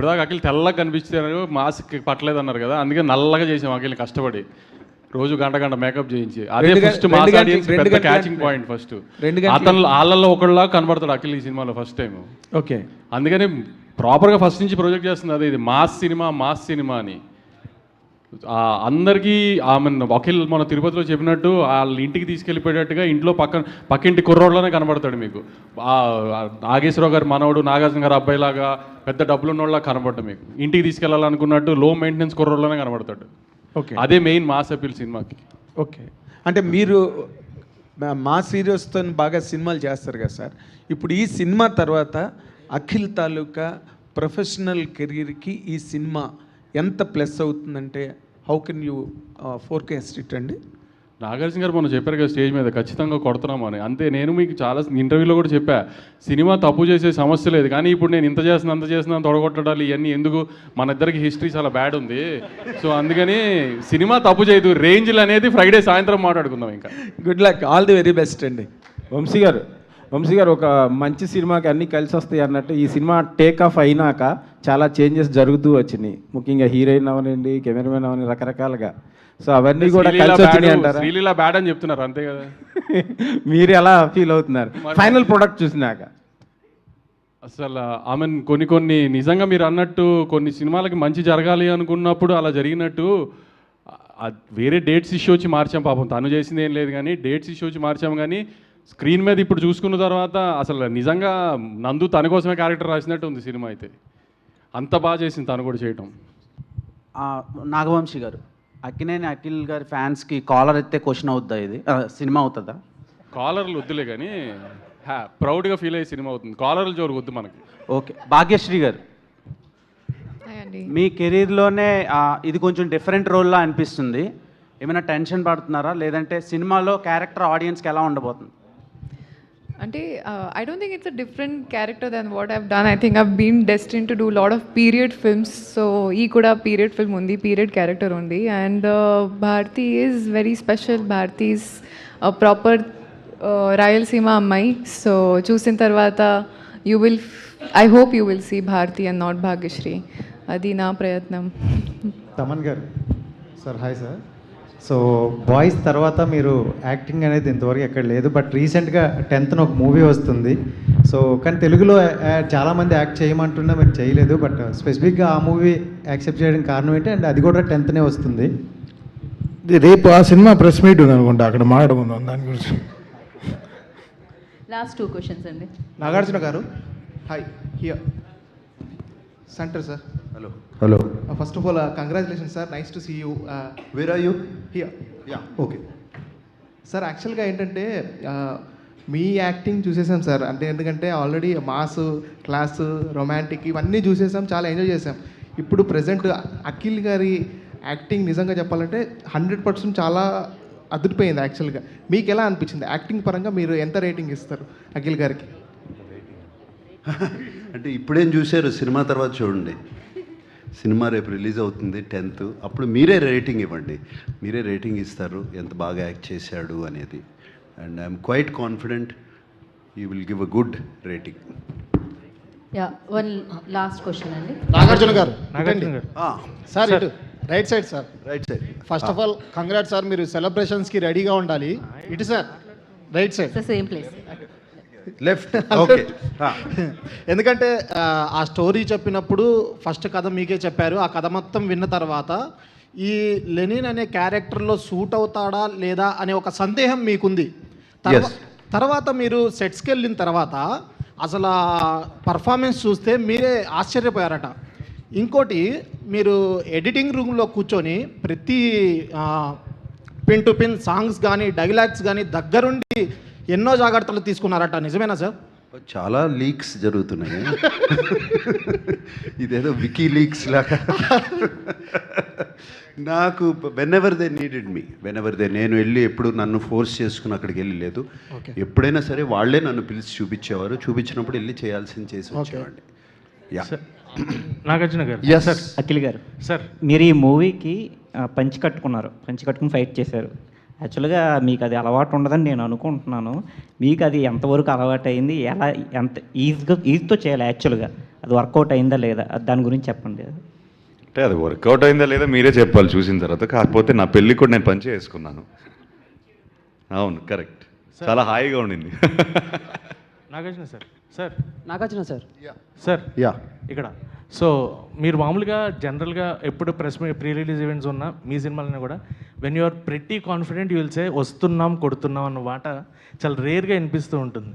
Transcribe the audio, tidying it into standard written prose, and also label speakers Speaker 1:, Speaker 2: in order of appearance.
Speaker 1: ఇప్పటిదాకా అఖిల్ తెల్లగా కనిపించారు, మాస్క్ పట్టలేదు అన్నారు కదా, అందుకే నల్లగా చేసాం అఖిల్ని కష్టపడి, రోజు గంట మేకప్ చేయించి. అదే ఫస్ట్ మాస్ ఆడియన్స్ పెద్ద క్యాచింగ్ పాయింట్. ఫస్ట్ అతను వాళ్ళల్లో ఒకళ్ళ కనబడతాడు అఖిల్ ఈ సినిమాలో ఫస్ట్ టైం.
Speaker 2: ఓకే,
Speaker 1: అందుకని ప్రాపర్గా ఫస్ట్ నుంచి ప్రొజెక్ట్ చేస్తుంది అదే, ఇది మాస్ సినిమా అని అందరికీ. ఆమె అఖిల్ మన తిరుపతిలో చెప్పినట్టు వాళ్ళ ఇంటికి తీసుకెళ్ళిపోయేటట్టుగా ఇంట్లో పక్కింటి కుర్రోడ్లోనే కనబడతాడు మీకు. నాగేశ్వరరావు గారు మనవడు, నాగార్జున గారు అబ్బాయిలాగా పెద్ద డబ్బులు ఉన్నోళ్ళ కనబడ్డా మీకు. ఇంటికి తీసుకెళ్ళాలనుకున్నట్టు లో మెయింటెనెన్స్ కుర్రోడ్లోనే కనబడతాడు.
Speaker 2: ఓకే,
Speaker 1: అదే మెయిన్ మాస్ అపీల్ సినిమాకి.
Speaker 2: ఓకే, అంటే మీరు మాస్ హీరోస్తో బాగా సినిమాలు చేస్తారు కదా సార్. ఇప్పుడు ఈ సినిమా తర్వాత అఖిల్ తాలూకా ప్రొఫెషనల్ కెరీర్కి ఈ సినిమా ఎంత ప్లస్ అవుతుందంటే how can you forecast it అండి?
Speaker 1: నాగార్జున గారు మొన్న చెప్పారు కదా స్టేజ్ మీద, ఖచ్చితంగా కొడుతున్నాం అని. అంతే, నేను మీకు చాలా ఇంటర్వ్యూలో కూడా చెప్పా, సినిమా తప్పు చేసే సమస్య లేదు, కానీ ఇప్పుడు నేను ఇంత చేస్తున్నా తొడగొట్టడాలు ఇవన్నీ ఎందుకు, మన ఇద్దరికి హిస్టరీ చాలా బ్యాడ్ ఉంది. సో అందుకని సినిమా తప్పు చేయదు, రేంజ్లు అనేది ఫ్రైడే సాయంత్రం మాట్లాడుకుందాం. ఇంకా
Speaker 2: good luck, all the very best అండి.
Speaker 3: వంశీ గారు ఒక మంచి సినిమాకి అన్నీ కలిసి వస్తాయి అన్నట్టు, ఈ సినిమా టేక్ ఆఫ్ అయినాక చాలా చేంజెస్ జరుగుతూ వచ్చినాయి, ముఖ్యంగా హీరోయిన్ అవనండి, కెమెరామెన్ అవని, రకరకాలుగా. సో అవన్నీ కూడా కలిసి వచ్చినాయి అంటారా?
Speaker 1: శ్రీలీలా బ్యాడ్ అని చెప్తున్నారు అంతే కదా.
Speaker 3: మీరు ఎలా ఫీల్ అవుతున్నారు ఫైనల్ ప్రొడక్ట్ చూసినాక?
Speaker 1: అసలు ఆమె కొన్ని నిజంగా మీరు అన్నట్టు కొన్ని సినిమాలకి మంచి జరగాలి అనుకున్నప్పుడు అలా జరిగినట్టు వేరే డేట్స్ ఇష్యూ వచ్చి మార్చాం. పాపం తను చేసింది ఏం లేదు, కానీ డేట్స్ ఇష్యూ వచ్చి మార్చాం. కానీ స్క్రీన్ మీద ఇప్పుడు చూసుకున్న తర్వాత అసలు నిజంగా నందు తన కోసమే క్యారెక్టర్ రాసినట్టు ఉంది సినిమా అయితే. అంత బాగా చేసింది తను కూడా చేయటం.
Speaker 4: నాగవంశీ గారు, అక్కినేని అఖిల్ గారి ఫ్యాన్స్కి కాలర్ ఎత్తే క్వశ్చన్ అవుతుందా ఇది సినిమా అవుతుందా?
Speaker 1: కాలర్లు వద్దులే కానీ ప్రౌడ్గా ఫీల్ అయ్యే సినిమా అవుతుంది, కాలర్లు జోరు వద్దు మనకి.
Speaker 4: ఓకే, భాగ్యశ్రీ గారు, మీ కెరీర్లోనే ఇది కొంచెం డిఫరెంట్ రోల్లా అనిపిస్తుంది, ఏమైనా టెన్షన్ పడుతున్నారా, లేదంటే సినిమాలో క్యారెక్టర్ ఆడియన్స్కి ఎలా ఉండబోతుంది?
Speaker 5: అంటే I don't think it's a different character than what I've done. I think I've been destined to do a lot of period films. So ee kuda period film undi, period character undi, and Bharti is very special. Bharti is a proper Rayalaseema ammai. So chusin tarvata I hope you will see Bharti and not Bhagyashree. Adi na prayatnam.
Speaker 6: Thaman గారు sir, hi sir. So boys తర్వాత మీరు acting అనేది ఇంతవరకు ఎక్కడ లేదు, but రీసెంట్గా 10th ఒక movie వస్తుంది. సో కానీ తెలుగులో చాలామంది యాక్ట్ చేయమంటున్నా మీరు చేయలేదు, బట్ స్పెసిఫిక్గా ఆ మూవీ యాక్సెప్ట్ చేయడానికి కారణం ఏంటి? అండ్ అది కూడా 10th వస్తుంది.
Speaker 7: రేపు ఆ సినిమా ప్రెస్ మీట్ ఉంది అనుకుంటా, అక్కడ మాట్లాడుకుందాం దాని గురించి.
Speaker 8: లాస్ట్ 2 క్వశ్చన్స్ అండి.
Speaker 9: Nagarjuna garu, hi, here center sir.
Speaker 6: Hello.
Speaker 9: First of all congratulations sir, nice to see you.
Speaker 6: Where are you?
Speaker 9: Here.
Speaker 6: Ya, okay
Speaker 9: sir. యాక్చువల్గా ఏంటంటే మీ యాక్టింగ్ చూసేసాం సార్, అంటే ఎందుకంటే ఆల్రెడీ మాస్, క్లాస్, రొమాంటిక్ ఇవన్నీ చూసేసాం, చాలా ఎంజాయ్ చేసాం. ఇప్పుడు ప్రజెంట్ అఖిల్ గారి యాక్టింగ్ నిజంగా చెప్పాలంటే 100% చాలా అదిరిపోయింది. యాక్చువల్గా మీకు ఎలా అనిపించింది యాక్టింగ్ పరంగా? మీరు ఎంత రేటింగ్ ఇస్తారు అఖిల్ గారికి?
Speaker 10: అంటే ఇప్పుడేం చూశారు, సినిమా తర్వాత చూడండి. సినిమా రేపు రిలీజ్ అవుతుంది 10th, అప్పుడు మీరే రేటింగ్ ఇవ్వండి, మీరే రేటింగ్ ఇస్తారు ఎంత బాగా యాక్ట్ చేశాడు అనేది. And I'm quite confident you will give a good rating.
Speaker 8: Yeah, one last question అండి.
Speaker 9: నాగార్జున గారు
Speaker 6: సార్, ఇటు right side sir.
Speaker 10: Right side.
Speaker 6: First of all congrats sir, మీరు సెలబ్రేషన్స్కి రెడీగా ఉండాలి. ఇటు sir, right side.
Speaker 8: Same place.
Speaker 10: Left. Okay.
Speaker 6: ఎందుకంటే ఆ story చెప్పినప్పుడు ఫస్ట్ కథ మీకే చెప్పారు, ఆ కథ మొత్తం విన్న తర్వాత ఈ లెనిన్ అనే క్యారెక్టర్లో సూట్ అవుతాడా లేదా అనే ఒక సందేహం మీకుంది. తర్వాత మీరు సెట్స్కి వెళ్ళిన తర్వాత అసలు పర్ఫార్మెన్స్ చూస్తే మీరే ఆశ్చర్యపోయారట. ఇంకోటి, మీరు ఎడిటింగ్ రూమ్లో కూర్చొని ప్రతి పిన్ టు పిన్ సాంగ్స్ కానీ డైలాగ్స్ కానీ దగ్గరుండి ఎన్నో జాగ్రత్తలు తీసుకున్నారట, నిజమేనా సార్?
Speaker 10: చాలా లీక్స్ జరుగుతున్నాయి, ఇదేదో వికీ లీక్స్ లాగా. నాకు వెనెవర్ దే నీడెడ్ మీ, నేను వెళ్ళి ఎప్పుడు నన్ను ఫోర్స్ చేసుకుని అక్కడికి వెళ్ళి లేదు. ఎప్పుడైనా సరే వాళ్ళే నన్ను పిలిచి చూపించేవారు, చూపించినప్పుడు వెళ్ళి చేయాల్సింది చేసి వచ్చేవాడిని. యా.
Speaker 2: నాగార్జున గారు.
Speaker 3: అఖిల్ గారు
Speaker 2: సార్,
Speaker 3: మీరు ఈ మూవీకి పంచి కట్టుకుని ఫైట్ చేశారు.
Speaker 11: యాక్చువల్గా మీకు అది అలవాటు ఉండదని నేను అనుకుంటున్నాను. మీకు అది ఎంతవరకు అలవాటు అయింది, ఎలా ఎంత ఈజీతో చేయాలి యాక్చువల్గా, అది వర్కౌట్ అయిందా లేదా, దాని గురించి చెప్పండి.
Speaker 12: అంటే అది వర్కౌట్ అయిందా లేదా మీరే చెప్పాలి చూసిన తర్వాత. కాకపోతే నా పెళ్ళి కూడా నేను పని చేసుకున్నాను. అవును, కరెక్ట్. చాలా హాయిగా ఉండింది.
Speaker 13: Nagarjuna sir
Speaker 14: Nagarjuna sir
Speaker 13: sir
Speaker 10: yeah
Speaker 13: ఇక్కడ సో మీరు మామూలుగా జనరల్గా ఎప్పుడు ప్రీ రిలీజ్ ఈవెంట్స్ ఉన్నా మీ సినిమాలను కూడా when you are pretty confident you will say వస్తున్నాం కొడుతున్నాం అన్న మాట చాలా రేర్గా వినిపిస్తూ ఉంటుంది.